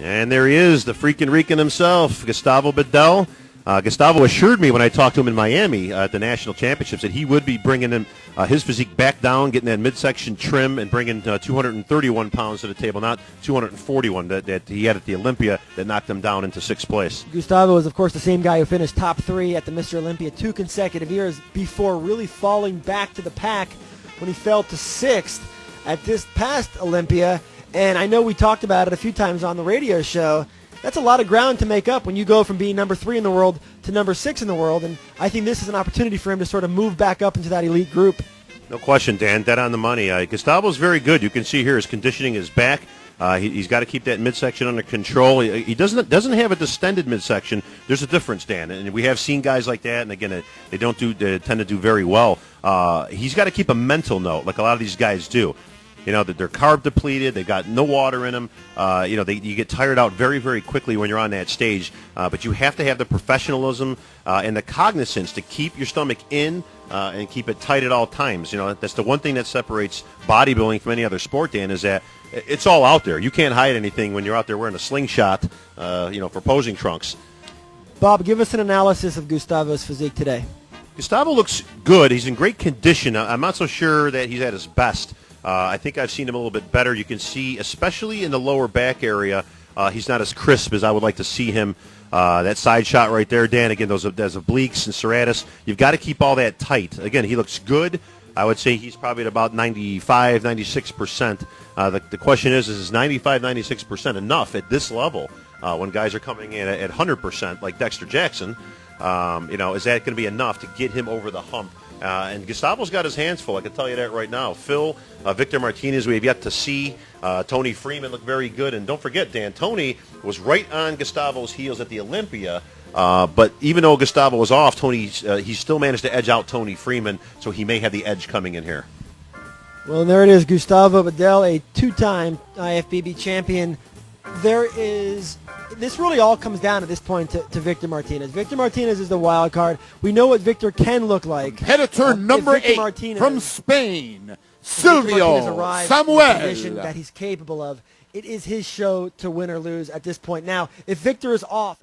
And there he is, the freaking Rican himself, Gustavo Bedell. Gustavo assured me when I talked to him in Miami at the national championships that he would be bringing him his physique back down, getting that midsection trim, and bringing 231 pounds to the table, not 241 that he had at the Olympia that knocked him down into sixth place. Gustavo is, of course, the same guy who finished top 3 at the Mr. Olympia 2 consecutive years before really falling back to the pack when he fell to 6th at this past Olympia. And I know we talked about it a few times on the radio show. That's a lot of ground to make up when you go from being number 3 in the world to number 6 in the world, and I think this is an opportunity for him to sort of move back up into that elite group. No question, Dan. Dead on the money. Gustavo's very good. You can see here his conditioning is back. He's got to keep that midsection under control. He doesn't have a distended midsection. There's a difference, Dan, and we have seen guys like that, and again, they tend to do very well. He's got to keep a mental note, like a lot of these guys do. You know, that they're carb depleted, they've got no water in them. You get tired out very, very quickly when you're on that stage. But you have to have the professionalism and the cognizance to keep your stomach in and keep it tight at all times. You know, that's the one thing that separates bodybuilding from any other sport, Dan, is that it's all out there. You can't hide anything when you're out there wearing a slingshot, for posing trunks. Bob, give us an analysis of Gustavo's physique today. Gustavo looks good. He's in great condition. I'm not so sure that he's at his best. I think I've seen him a little bit better. You can see, especially in the lower back area, he's not as crisp as I would like to see him. That side shot right there, Dan, again, those obliques and serratus, you've got to keep all that tight. Again, he looks good. I would say he's probably at about 95, 96%. The question is 95, 96% enough at this level when guys are coming in at 100% like Dexter Jackson? Is that going to be enough to get him over the hump? And Gustavo's got his hands full, I can tell you that right now. Phil, Victor Martinez, we have yet to see. Tony Freeman looked very good. And don't forget, Dan, Tony was right on Gustavo's heels at the Olympia. But even though Gustavo was off, Tony he still managed to edge out Tony Freeman, so he may have the edge coming in here. Well, and there it is, Gustavo Bedell, a 2-time IFBB champion. This really all comes down at this point to Victor Martinez. Victor Martinez is the wild card. We know what Victor can look like. Head of turn number 8 from Spain, Silvio Samuel. That he's capable of. It is his show to win or lose at this point. Now, if Victor is off...